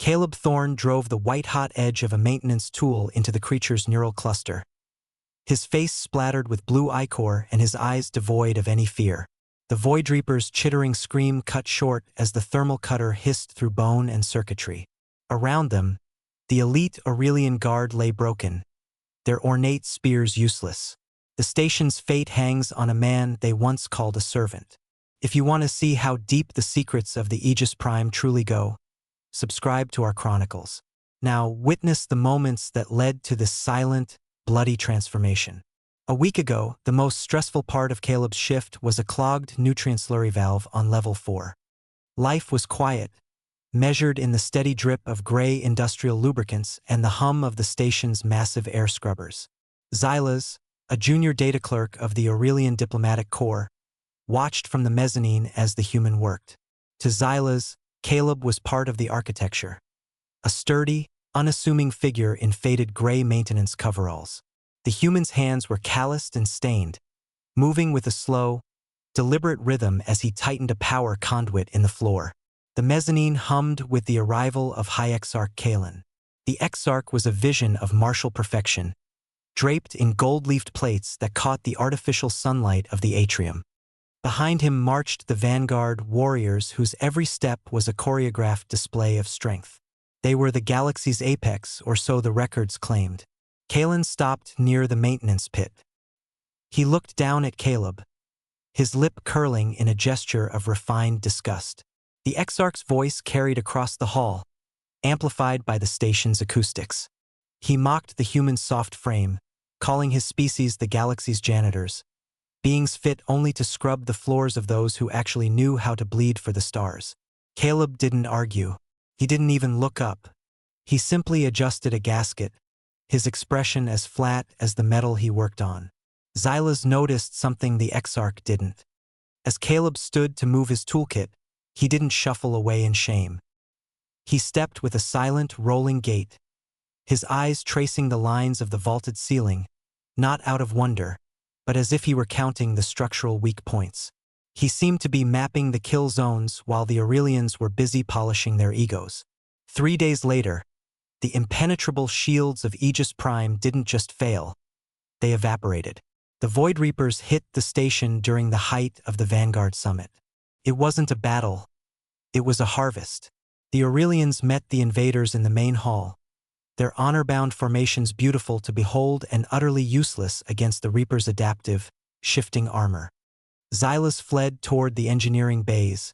Caleb Thorne drove the white-hot edge of a maintenance tool into the creature's neural cluster. His face splattered with blue ichor and his eyes devoid of any fear. The Void Reaper's chittering scream cut short as the thermal cutter hissed through bone and circuitry. Around them, the elite Aurelian Guard lay broken, their ornate spears useless. The station's fate hangs on a man they once called a servant. If you want to see how deep the secrets of the Aegis Prime truly go, subscribe to our chronicles. Now witness the moments that led to this silent, bloody transformation. A week ago, the most stressful part of Caleb's shift was a clogged nutrient slurry valve on level 4. Life was quiet, measured in the steady drip of gray industrial lubricants and the hum of the station's massive air scrubbers. Xylas, a junior data clerk of the Aurelian Diplomatic Corps, watched from the mezzanine as the human worked. To Xylas, Caleb was part of the architecture, a sturdy, unassuming figure in faded gray maintenance coveralls. The human's hands were calloused and stained, moving with a slow, deliberate rhythm as he tightened a power conduit in the floor. The mezzanine hummed with the arrival of High Exarch Kalen. The Exarch was a vision of martial perfection, draped in gold-leafed plates that caught the artificial sunlight of the atrium. Behind him marched the vanguard warriors whose every step was a choreographed display of strength. They were the galaxy's apex, or so the records claimed. Kalen stopped near the maintenance pit. He looked down at Caleb, his lip curling in a gesture of refined disgust. The Exarch's voice carried across the hall, amplified by the station's acoustics. He mocked the human's soft frame, calling his species the galaxy's janitors, beings fit only to scrub the floors of those who actually knew how to bleed for the stars. Caleb didn't argue. He didn't even look up. He simply adjusted a gasket, his expression as flat as the metal he worked on. Xylas noticed something the Exarch didn't. As Caleb stood to move his toolkit, he didn't shuffle away in shame. He stepped with a silent, rolling gait, his eyes tracing the lines of the vaulted ceiling, not out of wonder, but as if he were counting the structural weak points. He seemed to be mapping the kill zones while the Aurelians were busy polishing their egos. 3 days later, the impenetrable shields of Aegis Prime didn't just fail, they evaporated. The Void Reapers hit the station during the height of the Vanguard Summit. It wasn't a battle, it was a harvest. The Aurelians met the invaders in the main hall, their honor-bound formations beautiful to behold and utterly useless against the Reapers' adaptive, shifting armor. Xylas fled toward the engineering bays,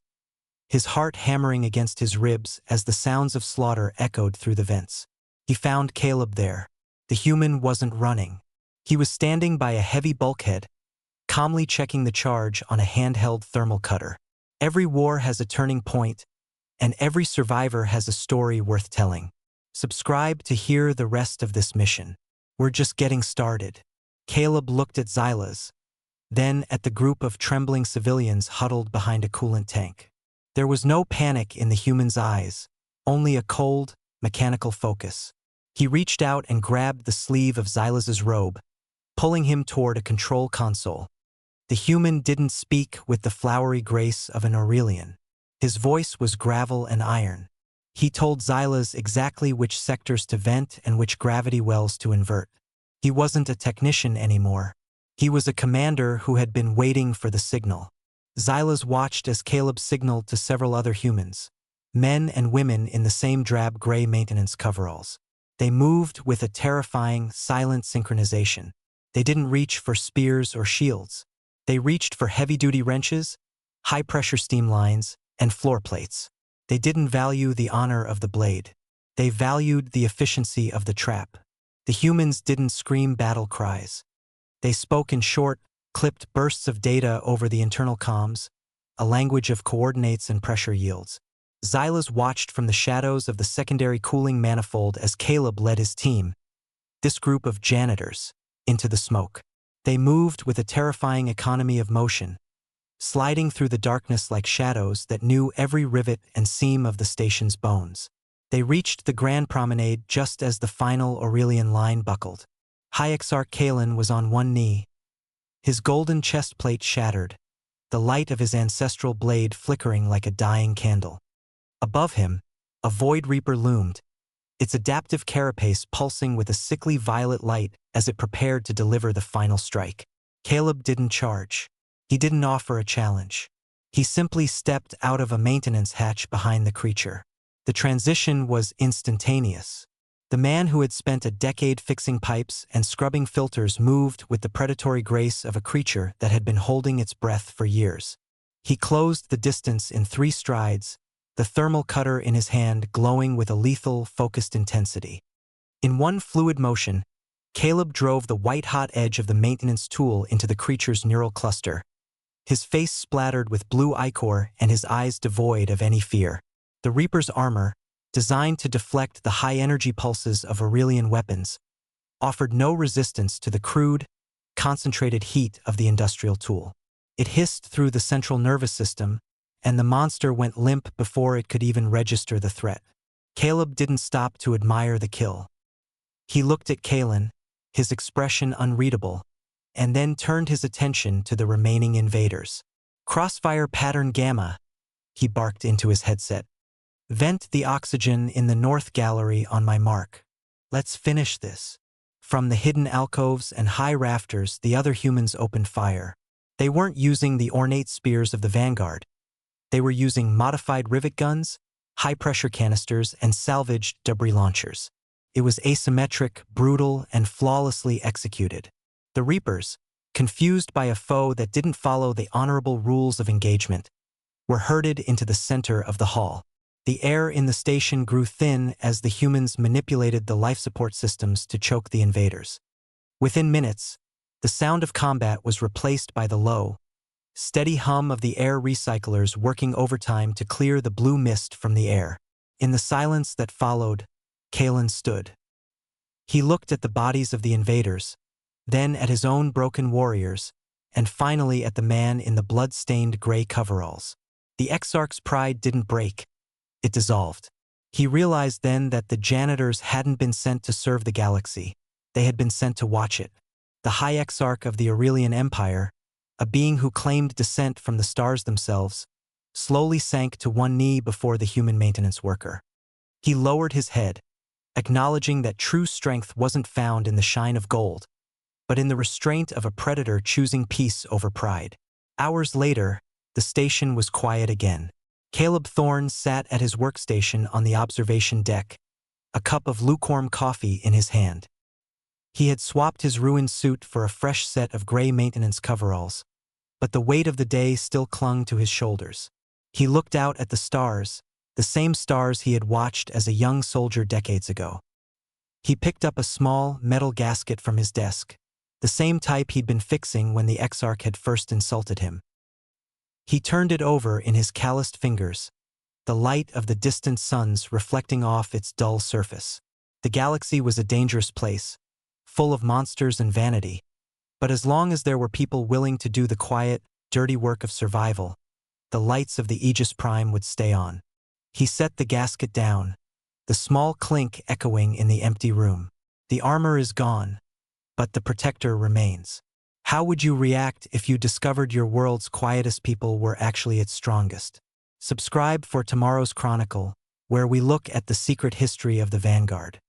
his heart hammering against his ribs as the sounds of slaughter echoed through the vents. He found Caleb there. The human wasn't running. He was standing by a heavy bulkhead, calmly checking the charge on a handheld thermal cutter. Every war has a turning point, and every survivor has a story worth telling. Subscribe to hear the rest of this mission. We're just getting started. Caleb looked at Xylas, then at the group of trembling civilians huddled behind a coolant tank. There was no panic in the human's eyes, only a cold, mechanical focus. He reached out and grabbed the sleeve of Xylas's robe, pulling him toward a control console. The human didn't speak with the flowery grace of an Aurelian. His voice was gravel and iron. He told Xylas exactly which sectors to vent and which gravity wells to invert. He wasn't a technician anymore. He was a commander who had been waiting for the signal. Xylas watched as Caleb signaled to several other humans, men and women in the same drab gray maintenance coveralls. They moved with a terrifying, silent synchronization. They didn't reach for spears or shields. They reached for heavy-duty wrenches, high-pressure steam lines, and floor plates. They didn't value the honor of the blade. They valued the efficiency of the trap. The humans didn't scream battle cries. They spoke in short, clipped bursts of data over the internal comms, a language of coordinates and pressure yields. Xylas watched from the shadows of the secondary cooling manifold as Caleb led his team, this group of janitors, into the smoke. They moved with a terrifying economy of motion, sliding through the darkness like shadows that knew every rivet and seam of the station's bones. They reached the Grand Promenade just as the final Aurelian line buckled. High Exarch Kalen was on one knee, his golden chest plate shattered, the light of his ancestral blade flickering like a dying candle. Above him, A Void Reaper loomed, its adaptive carapace pulsing with a sickly violet light as it prepared to deliver the final strike. Caleb didn't charge. He didn't offer a challenge. He simply stepped out of a maintenance hatch behind the creature. The transition was instantaneous. The man who had spent a decade fixing pipes and scrubbing filters moved with the predatory grace of a creature that had been holding its breath for years. He closed the distance in 3 strides, the thermal cutter in his hand glowing with a lethal, focused intensity. In one fluid motion, Caleb drove the white-hot edge of the maintenance tool into the creature's neural cluster. His face splattered with blue ichor and his eyes devoid of any fear. The Reaper's armor, designed to deflect the high-energy pulses of Aurelian weapons, offered no resistance to the crude, concentrated heat of the industrial tool. It hissed through the central nervous system, and the monster went limp before it could even register the threat. Caleb didn't stop to admire the kill. He looked at Kalen, his expression unreadable, and then turned his attention to the remaining invaders. "Crossfire pattern gamma," he barked into his headset. "Vent the oxygen in the north gallery on my mark. Let's finish this." From the hidden alcoves and high rafters, the other humans opened fire. They weren't using the ornate spears of the vanguard. They were using modified rivet guns, high-pressure canisters, and salvaged debris launchers. It was asymmetric, brutal, and flawlessly executed. The Reapers, confused by a foe that didn't follow the honorable rules of engagement, were herded into the center of the hall. The air in the station grew thin as the humans manipulated the life support systems to choke the invaders. Within minutes, the sound of combat was replaced by the low, steady hum of the air recyclers working overtime to clear the blue mist from the air. In the silence that followed, Kalen stood. He looked at the bodies of the invaders, then at his own broken warriors, and finally at the man in the blood-stained gray coveralls. The Exarch's pride didn't break. It dissolved. He realized then that the janitors hadn't been sent to serve the galaxy. They had been sent to watch it. The High Exarch of the Aurelian Empire, a being who claimed descent from the stars themselves, slowly sank to one knee before the human maintenance worker. He lowered his head, acknowledging that true strength wasn't found in the shine of gold, but in the restraint of a predator choosing peace over pride. Hours later, the station was quiet again. Caleb Thorne sat at his workstation on the observation deck, a cup of lukewarm coffee in his hand. He had swapped his ruined suit for a fresh set of gray maintenance coveralls, but the weight of the day still clung to his shoulders. He looked out at the stars, the same stars he had watched as a young soldier decades ago. He picked up a small metal gasket from his desk, the same type he'd been fixing when the Exarch had first insulted him. He turned it over in his calloused fingers, the light of the distant suns reflecting off its dull surface. The galaxy was a dangerous place, full of monsters and vanity, but as long as there were people willing to do the quiet, dirty work of survival, the lights of the Aegis Prime would stay on. He set the gasket down, the small clink echoing in the empty room. The armor is gone, but the protector remains. How would you react if you discovered your world's quietest people were actually its strongest? Subscribe for tomorrow's Chronicle, where we look at the secret history of the Vanguard.